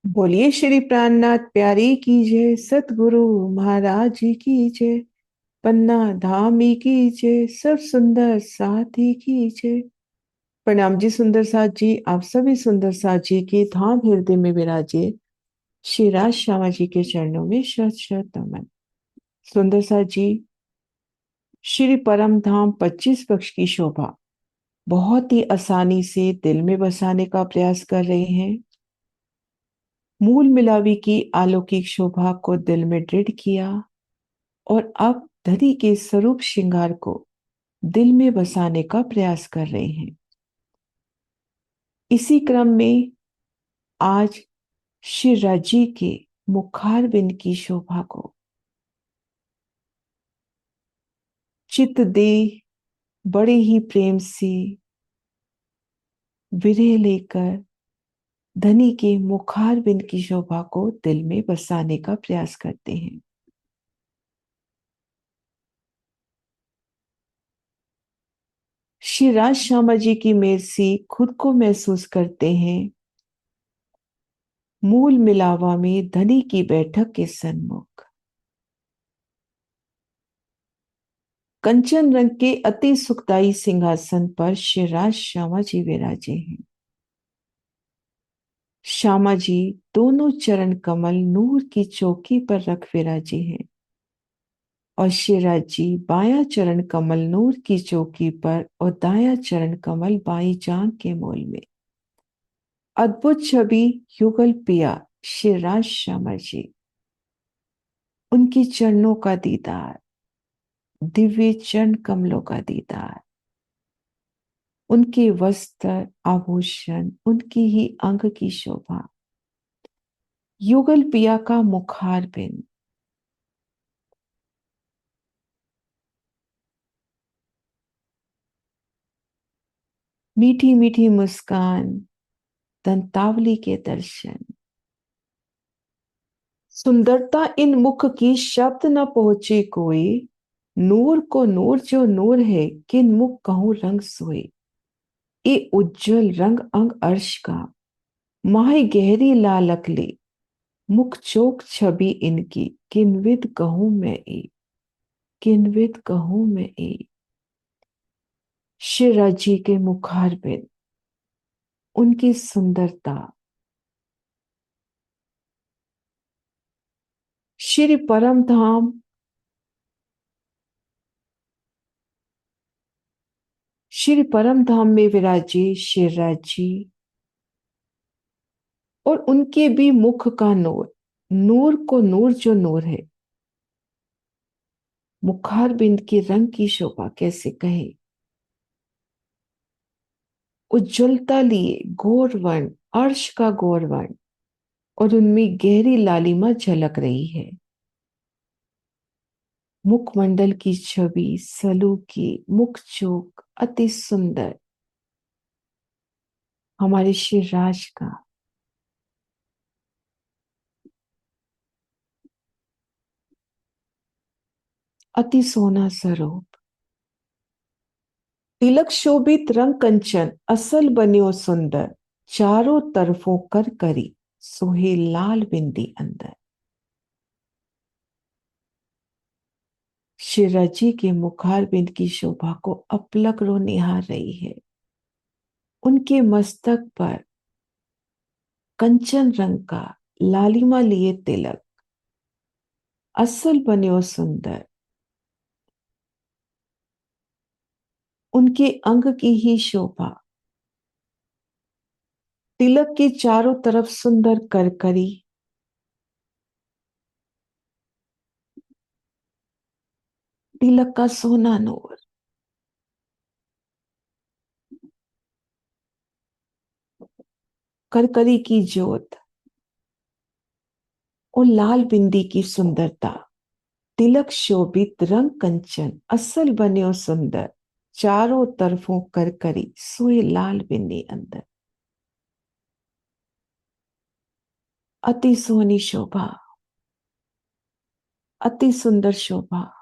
बोलिए श्री प्राणनाथ प्यारी की जय, सतगुरु महाराज जी की जय, पन्ना धामी की जय, सब सुंदर साथी की जय। प्रणाम जी सुंदर साथ जी, आप सभी सुंदर साथ जी के धाम हृदय में विराजे श्री राज श्यामा जी के चरणों में शत शत नमन। सुंदर साथ जी, श्री परम धाम 25 पक्ष की शोभा बहुत ही आसानी से दिल में बसाने का प्रयास कर रहे हैं। मूल मिलावी की अलौकिक शोभा को दिल में दृढ़ किया और अब धरी के स्वरूप श्रृंगार को दिल में बसाने का प्रयास कर रहे हैं। इसी क्रम में आज श्री राजी के मुखारबिंद की शोभा को चित्त दे बड़े ही प्रेम से विरह लेकर धनी के मुखारबिंद की शोभा को दिल में बसाने का प्रयास करते हैं। श्री राज श्यामा जी की मेर से खुद को महसूस करते हैं मूल मिलावा में धनी की बैठक के सन्मुख। कंचन रंग के अति सुखदाई सिंहासन पर श्री राज श्यामा जी विराजे हैं। श्यामा जी दोनों चरण कमल नूर की चौकी पर रख विराजे हैं और श्री राज जी बायां चरण कमल नूर की चौकी पर और दायां चरण कमल बाई जांग के मूल में। अद्भुत छवि युगल पिया श्री राज श्यामा जी, उनकी चरणों का दीदार, दिव्य चरण कमलों का दीदार, उनके वस्त्र आभूषण, उनकी ही अंग की शोभा, युगल पिया का मुखारबिंद, मीठी मीठी मुस्कान, दंतावली के दर्शन, सुंदरता इन मुख की शब्द न पहुंचे कोई, नूर को नूर जो नूर है किन मुख कहूं रंग सोए। ये उज्जवल रंग अंग अर्श का, माही गहरी लालक ले, मुख चोक छवि इनकी किनविद कहूं मैं ए, किनविद कहूं मैं ए। शिवराज जी के मुखारबिंद, उनकी सुंदरता, श्री परम धाम, श्री परम धाम में विराजे शिवराज जी और उनके भी मुख का नूर, नूर को नूर जो नूर है। मुखारबिंद के रंग की शोभा कैसे कहे, उज्ज्वलता लिए गौरवर्ण, अर्श का गौरवर्ण, और उनमें गहरी लालिमा झलक रही है। मुखमंडल की छवि सलूकी, मुख चोक अति सुंदर, हमारे श्री राज का अति सोना स्वरूप। तिलक शोभित रंग कंचन असल बन्यो सुंदर, चारों तरफों कर करी सोहे लाल बिंदी अंदर। श्री रजी के मुखारबिंद की शोभा को अपलक रो निहार रही है। उनके मस्तक पर कंचन रंग का लालिमा लिए तिलक असल बन्यो सुंदर, उनके अंग की ही शोभा, तिलक के चारों तरफ सुंदर करकरी, तिलक का सोना नूर, करकरी की ज्योत और लाल बिंदी की सुंदरता। तिलक शोभित रंग कंचन असल बन्यो सुंदर, चारों तरफों करकरी सोए लाल बिंदी अंदर। अति सोहनी शोभा, अति सुंदर शोभा,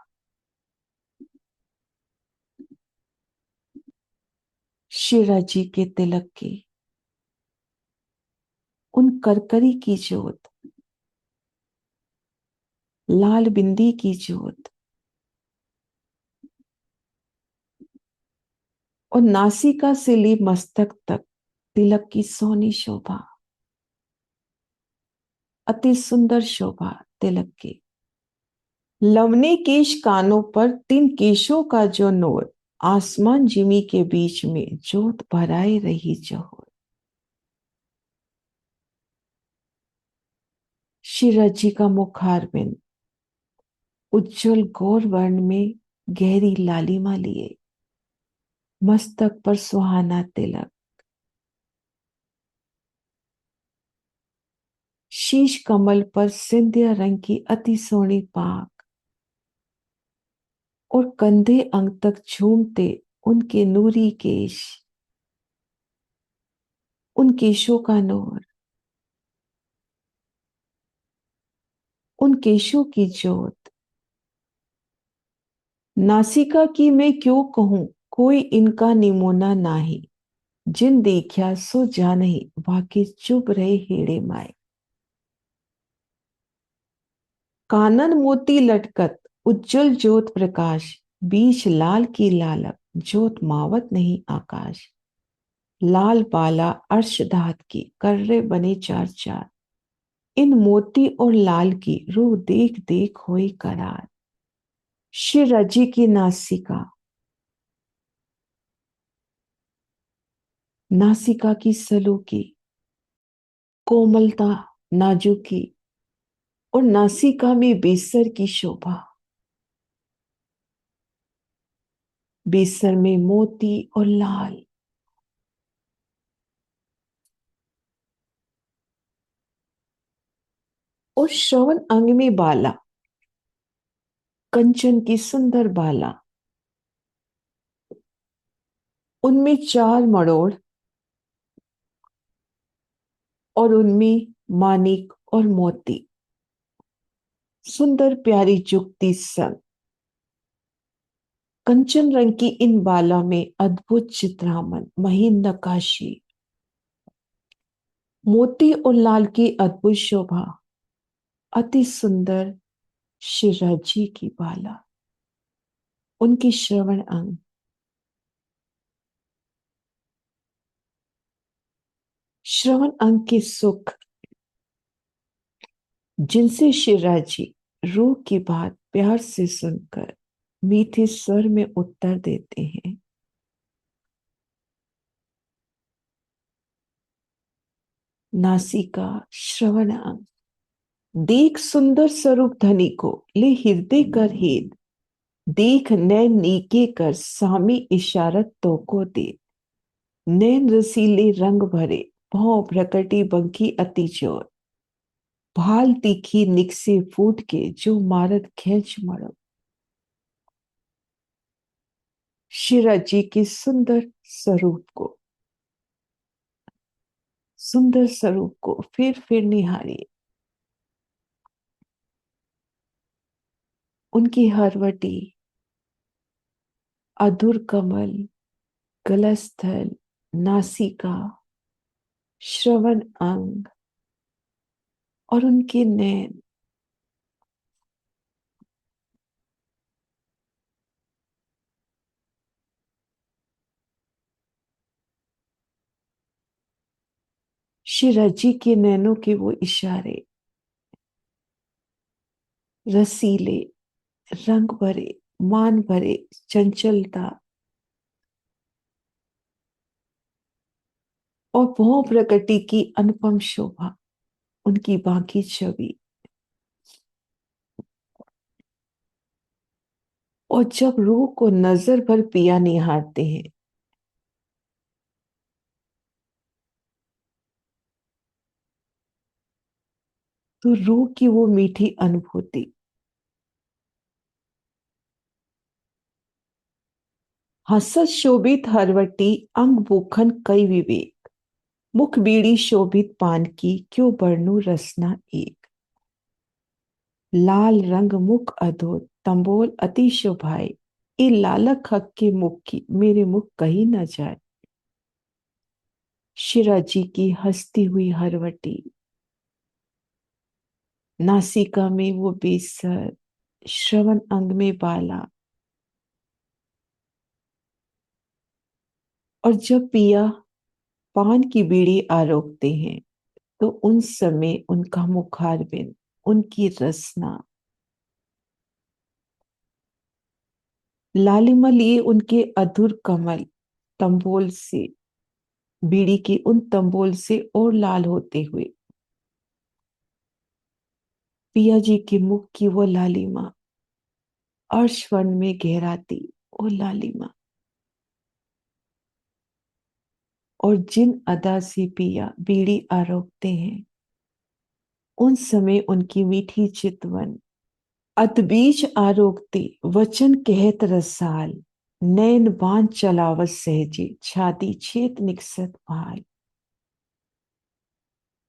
शिवराज जी के तिलक की। उन करकरी की जोत, लाल बिंदी की जोत, और नासिका से ली मस्तक तक तिलक की सोनी शोभा, अति सुंदर शोभा तिलक की। लवने केश कानों पर तीन केशों का जो नूर, आसमान जिमी के बीच में जोत भराए रही जहोर। शिरजी का मुखारबिंद उज्जवल गौर वर्ण में गहरी लालिमा लिए, मस्तक पर सुहाना तिलक, शीश कमल पर सिंधिया रंग की अति सोनी पाक, और कंधे अंग तक झूमते उनके नूरी केश, उन केशों का नूर, उन केशों की जोत। नासिका की मैं क्यों कहूं, कोई इनका निमोना नाही, जिन देखा सो जा नहीं, वाके चुप रहे हेड़े माए। कानन मोती लटकत उज्जवल ज्योत प्रकाश, बीच लाल की लालक ज्योत मावत नहीं आकाश। लाल बाला अर्श धात की कर्रे बने चार चार, इन मोती और लाल की रूह देख देख होई करार। श्री रजी की नासिका, नासिका की सलूकी, कोमलता, नाजुकी, और नासिका में बेसर की शोभा, बेसर में मोती और लाल, और श्रवण अंग में बाला, कंचन की सुंदर बाला, उनमें चार मड़ोड़, और उनमें मानिक और मोती, सुंदर प्यारी जुगती संग। कंचन रंग की इन बाला में अद्भुत चित्रामन महीन नकाशी, मोती और लाल की अद्भुत शोभा, अति सुंदर शिराजी की बाला, उनकी श्रवण अंग, श्रवण अंग के सुख, जिनसे शिवराजी रूह की बात प्यार से सुनकर मीठे स्वर में उत्तर देते हैं। नासिका श्रवण अंग, देख सुंदर स्वरूप धनी को, ले हृदय कर हेद, देख नैन नीके कर सामी इशारत तो को दे। नैन रसीले रंग भरे, भौं प्रकटी बंकी अति जोर, भाल तीखी निकसे फूट के जो मारत खेच मरो। शिराजी के सुंदर स्वरूप को फिर निहारिए। उनकी हरवटी, अधुर कमल, गलस्थल, नासिका, श्रवण अंग, और उनके नैन, शिराजी के नैनों के वो इशारे, रसीले, रंग भरे, मान भरे, चंचलता, और भौं प्रकृति की अनुपम शोभा, उनकी बाकी छवि। और जब रूह को नजर भर पिया निहारते हैं, तो रूह की वो मीठी अनुभूति, हसत शोभित हरवटी, अंग भूखन कई विवेक, मुख बीड़ी शोभित पान की, क्यों बरनू रसना एक। लाल रंग मुख अधोर, तंबोल अति शोभाए, ए लालक हक के मुख की, मेरे मुख कहीं न जाए। शिरा जी की हंसती हुई हरवटी, नासिका में वो बेसर, श्रवण अंग में बाला। और जब पिया पान की बीड़ी आरोगते हैं तो उन समय उनका मुखारबिंद, उनकी रसना, लालिमा लिए उनके अधुर कमल तंबोल से, बीड़ी के उन तंबोल से और लाल होते हुए पिया जी के मुख की वो लालिमा, अर्शवन में गहराती वो लालिमा। और जिन अदा से पिया बीड़ी आरोगते हैं उन समय उनकी मीठी चितवन, अतबीज आरोगते वचन कहत रसाल, नैन बांध चलावत सहजे छाती छेत निकसत भाल।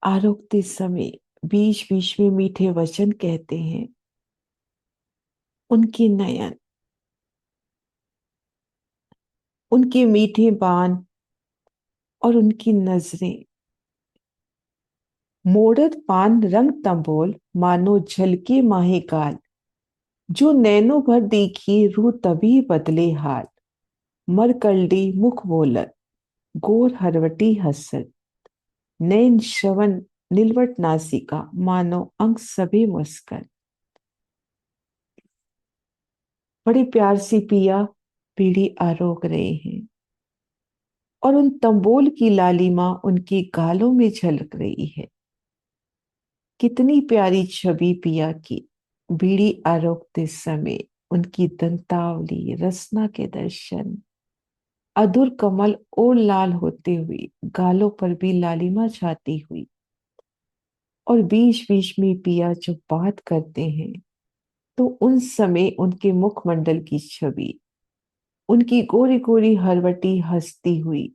आरोगते समय बीच बीच में मीठे वचन कहते हैं, उनके नयन, उनके मीठे बाण और उनकी नजरें, मोड़त पान रंग तंबोल मानो झलके माहे गाल। जो नैनो भर देखी रूह तभी बदले हाल, मरकलडी मुख बोलत गोर हरवटी हसत, नैन श्रवण नीलवट नासिका मानो अंग सभी मुस्कन। बड़े प्यार से पिया पीढ़ी आरोग रहे हैं और उन तंबोल की लालिमा उनकी गालों में झलक रही है। कितनी प्यारी छवि पिया की, बीड़ी आरोगते समय उनकी दंतावली रसना के दर्शन, अधुर कमल और लाल होते हुए गालों पर भी लालिमा छाती हुई। और बीच बीच में पिया जब बात करते हैं तो उन समय उनके मुखमंडल की छवि, उनकी गोरी गोरी हरवटी हंसती हुई,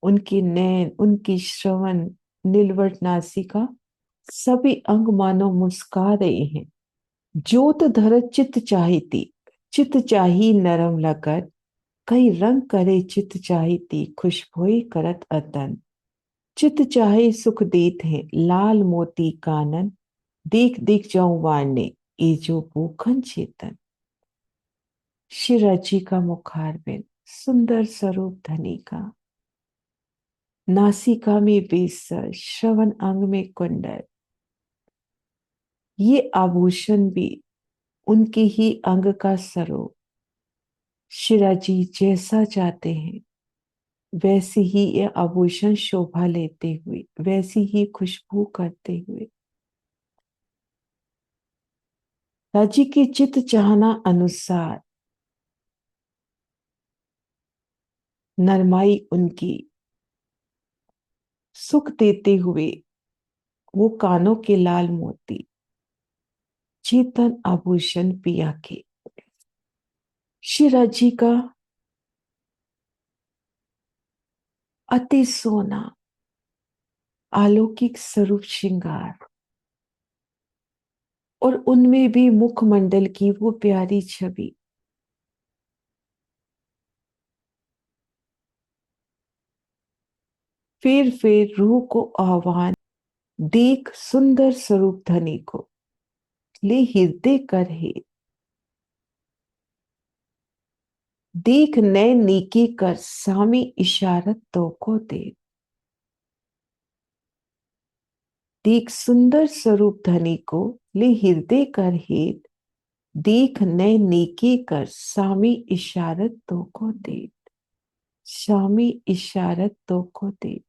उनके नैन, उनकी श्रवण नीलवट नासिका, सभी अंग मानो मुस्का रहे हैं। ज्योत धर चित चाहती, चित चाही नरम लगत, कई रंग करे चित चाहती खुशबोई करत अतन। चित चाहे सुख देत है लाल मोती कानन, देख देख जाऊं वारने ये जो भूखन चेतन। शिराजी का मुखारबिंद, सुंदर स्वरूप धनी का, नासिका में बेसर, श्रवण अंग में कुंडल। ये आभूषण भी उनके ही अंग का स्वरूप। शिराजी जैसा चाहते हैं वैसे ही ये आभूषण शोभा लेते हुए, वैसी ही खुशबू करते हुए, राजी के चित चाहना अनुसार नरमाई उनकी सुख देते हुए वो कानों के लाल मोती, चेतन आभूषण पिया के। शिराजी का अति सोना अलौकिक स्वरूप श्रृंगार और उनमें भी मुखमंडल की वो प्यारी छवि, फिर रूह को आह्वान, देख सुंदर स्वरूप धनी को, ले हृदय कर हे, देख नए नीके कर सामी इशारत तो को दे। देख सुंदर स्वरूप धनी को, ले हृदय कर हेत, देख नए नीके कर सामी इशारत तो को दे। सामी इशारत तो को दे।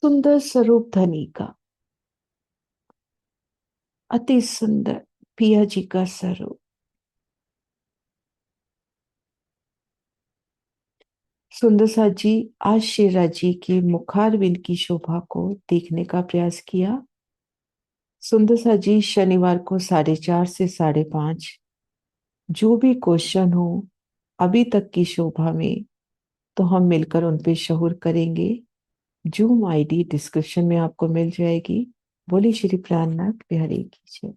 सुंदर स्वरूप धनी का, अति सुंदर पिया जी का स्वरूप। सुंदर सा जी आज शेरा जी के मुखारविंद की शोभा को देखने का प्रयास किया। सुंदर सा जी शनिवार को 4:30 से 5:30 जो भी क्वेश्चन हो अभी तक की शोभा में, तो हम मिलकर उन पे शहुर करेंगे। जूम आईडी डिस्क्रिप्शन में आपको मिल जाएगी। बोली श्री प्राणनाथ बिहारी की जय।